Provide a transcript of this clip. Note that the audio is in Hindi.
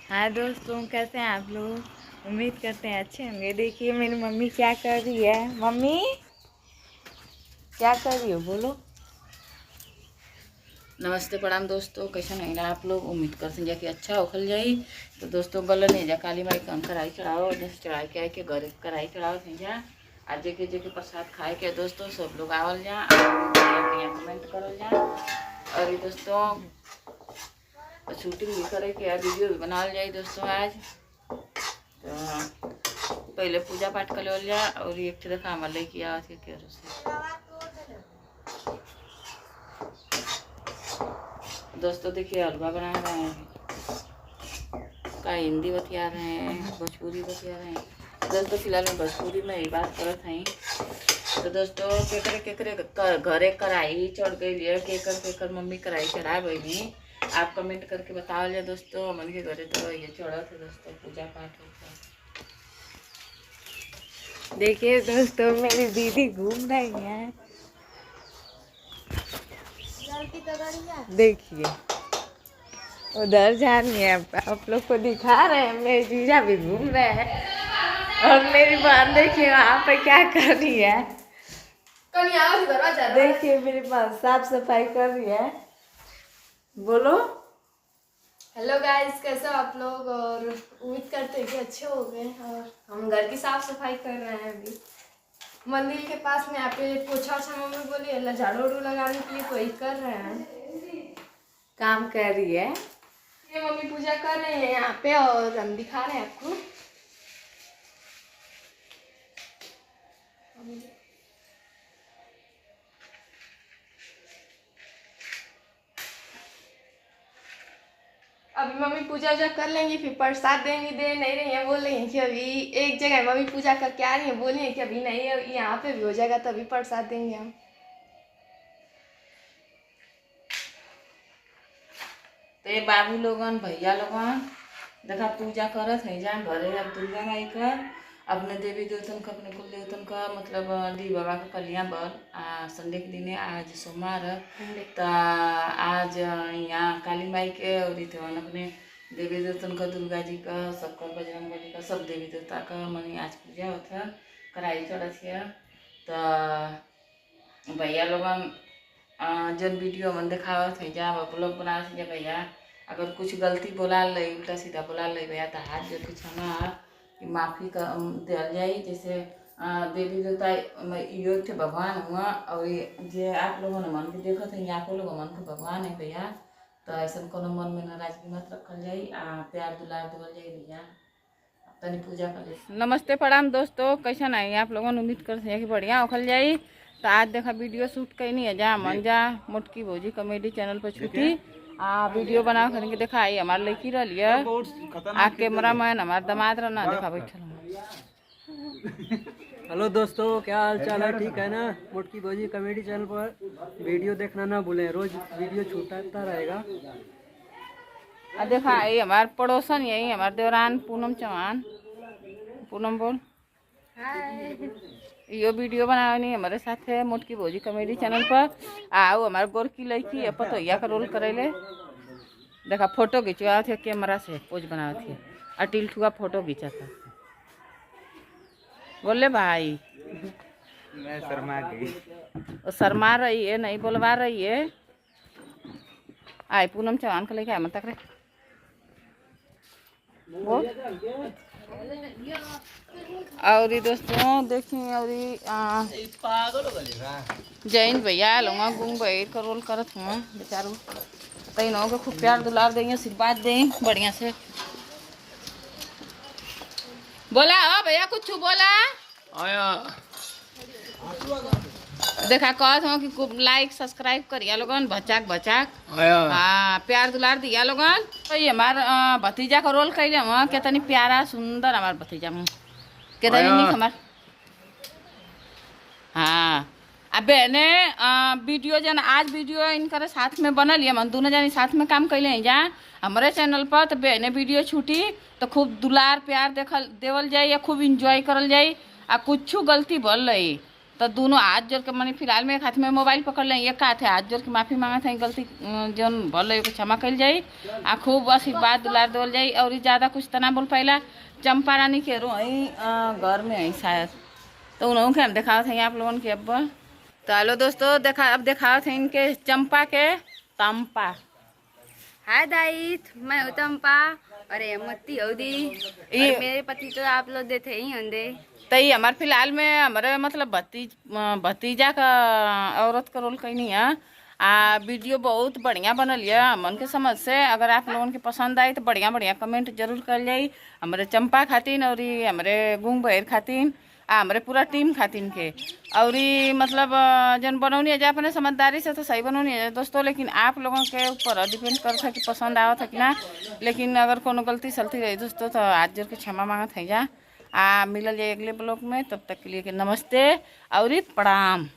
हाँ दोस्तों, कैसे हैं आप लोग? उम्मीद करते हैं अच्छे होंगे। देखिए मेरी मम्मी क्या कर रही है। मम्मी क्या कर रही हो, बोलो। नमस्ते प्रणाम दोस्तों, कैसे नहीं आप लोग? उम्मीद करते हैं कि अच्छा उखल जाई। तो दोस्तों गल नहीं जा काली माई का कढ़ाई चढ़ाओ, जैसे चढ़ा के आए के घर कढ़ाई चढ़ाओ थी जा। आज जेके प्रसाद खाए के दोस्तों सब लोग आवल जा, कमेंट करल जा। और ये दोस्तों शूटिंग भी करे के वीडियो भी बनाल जाए दोस्तों आज। तो पहले पूजा पाठ कर ले जा और एक देखा हमारे लेके आवा थे के दोस्तों। देखिए हलवा बना रहे हैं, का हिंदी बतिया रहे हैं, भोजपुरी बतिया रहे हैं दोस्तों। फिलहाल मैं भोजपुरी में ही बात करत हई। तो दोस्तों केकरे घरे कढ़ाई चढ़ गई है, केकर मम्मी कढ़ाई चढ़ा गई। आप कमेंट करके बताओ जा दोस्तों। मन के घरे तो ये चढ़त है दोस्तों, पूजा पाठ होता है। देखिए दोस्तों मेरी दीदी घूम रही है, देखिए उधर जा रही है। आप लोग को दिखा रहे हैं, मेरे जीजा भी घूम रहे हैं। और मेरी बहन देखिए वहाँ पे क्या कर रही है। देखिए मेरी बहन साफ सफाई कर रही है, बोलो। हेलो गाइस, कैसे हो आप लोग? और उम्मीद करते हैं कि अच्छे हो गए। और हम घर की साफ सफाई कर रहे हैं अभी मंदिर के पास में। यहाँ पे पोछा मम्मी बोली अल्लाह झाड़ू उड़ू लगाने के लिए, तो वही कर रहे हैं, काम कर रही है। ये मम्मी पूजा कर रहे हैं यहाँ पे और हम दिखा रहे हैं आपको। अभी मम्मी पूजा वूजा कर लेंगी, फिर प्रसाद देंगी। दे नहीं रही है, बोल रही है कि अभी एक जगह मम्मी पूजा करके आ रही है, बोली है कि अभी नहीं है, यहाँ पे भी हो जाएगा तभी प्रसाद देंगे हम। तो ये बाबू लोगन भैया लोगन देखा पूजा करत है जा घरे। अब दुर्गा माई का अपने देवी देवतन का, अपने कुल देवतन का मतलब दी बाबा का कलिया बल संडे के दिन आज सोमवार तो आज यहाँ काली माई के और अपने देवी देवतन का, दुर्गा जी का, शक्कर बजरंग बली का, सब देवी देवता का मनी आज पूजा होता कराई चढ़त है। तो भैया लोगन जन वीडियो मन दिखावत है जा, ब्लॉग बना जा भैया। अगर कुछ गलती बोला ले, उल्टा सीधा बोला ले भैया, तो हाथ जो कुछ हमारा माफ़ी का दिल जाए। जैसे देवी देवता यो थे भगवान हुआ, और ये आप लोगों ने मन के देखत है, आप लोग मन के भगवान है भैया। तो ऐसा कोनो मन में नाराजगी मत रखल जाए, प्यार दुलार देवल जाए भैया। तनी पूजा कर ले। नमस्ते प्रणाम दोस्तों, कैसा नहीं आप लोगों ने? उम्मीद करते हैं कि बढ़िया उखल जाए। तो आज देखा वीडियो शूट कहीं नहीं है जा मन जा मोटकी भौजी कॉमेडी चैनल पर छुट्टी वीडियो बना करके देखा आई हमारे लड़की रही आ कैमरा मैन हमारे दामाद रहा देखा बैठल। हेलो दोस्तों, क्या हाल चाल है? ठीक है ना? मोटकी भौजी कॉमेडी चैनल पर वीडियो देखना ना भूलें, रोज वीडियो छूटता रहेगा। देखा आई हमारे पड़ोसन, यही हमारे देवरान पूनम चौहान। पूनम बोल। यो वीडियो बनानी हमारे साथ है मोटकी भौजी कॉमेडी चैनल पर। आओ हमारे गोर की लड़की है पतोहिया का रोल करेले। देखा फोटो खिंचवा थे कैमरा से, पोज बना थे और टिल्ठुआ फोटो खींचा था। बोले भाई मैं शर्मा गई। वो शर्मा रही है, नहीं बोलवा रही है। आई पूनम चौहान को लेके आए मत रे बोल। और दोस्तों देखिए और जैन भैया लूँगा गुंग भाई का रोल करत हुआ बेचारू। तई नो के खूब प्यार दुलार देंगे, आशीर्वाद दें बढ़िया से। बोला हो भैया कुछ बोला आया। देखा कहत हो कि लाइक सब्सक्राइब करिया लोगन, भचाक भचाक हाँ प्यार दुलार दिया लोगन। तो ये हमार भतीजा का रोल कैले हुआ, कितनी प्यारा सुंदर हमार भतीजा कितनी निक हमार। हाँ अब बहने वीडियो जन आज वीडियो इनकर साथ में बनल है, हम दोनों जन साथ में काम कैले हैं जा हमारे चैनल पर। तो बहने वीडियो छूटी तो खूब दुलार प्यार देवल जाए या खूब इंजॉय करल जाए। आ कुछ गलती भल रही तो दोनों हाथ जोड़ के मैंने फिलहाल में एक हाथ में मोबाइल पकड़ लें, एक हाथ है हाथ जोड़ के माफ़ी मांगा था, गलती जौन भल क्षमा कल जाई आ खूब आशीर्वाद दुलार दोल जाई। और ज़्यादा कुछ तो ना बोल पाइला। चंपा रानी के रो घर में आई शायद, तो उन्होंने के हम दिखाओ थे आप लोगों के। अब तो हेलो दोस्तों, अब दिखाओ थे इनके चंपा के तंपा। हाय दाई, मैं हूँ चंपा और हेमवती हौदी। मेरे पति तो आप लोग देते ही होंगे। तो ये हमारे फिलहाल में हमारे मतलब भतीजा का औरत का रोल कहीं नहीं है। वीडियो बहुत बढ़िया बनल है मन के समझ से। अगर आप लोगों के पसंद आई तो बढ़िया बढ़िया कमेंट जरूर कर जाई हमारे चंपा खातिन और हमारे गुंग बहर खातिन हमारे पूरा टीम खातिन के। और मतलब जन बनौनी है अपने समझदारी से तो सही बनौनी है दोस्तों, लेकिन आप लोगों के ऊपर डिपेंड करता है कि पसंद आवत है कि ना। लेकिन अगर कोनो गलती सलती रही दोस्तों तो हाथ जोड़ के क्षमा मांगत है जा। मिलल जाए अगले ब्लॉग में, तब तक के लिए नमस्ते और प्रणाम।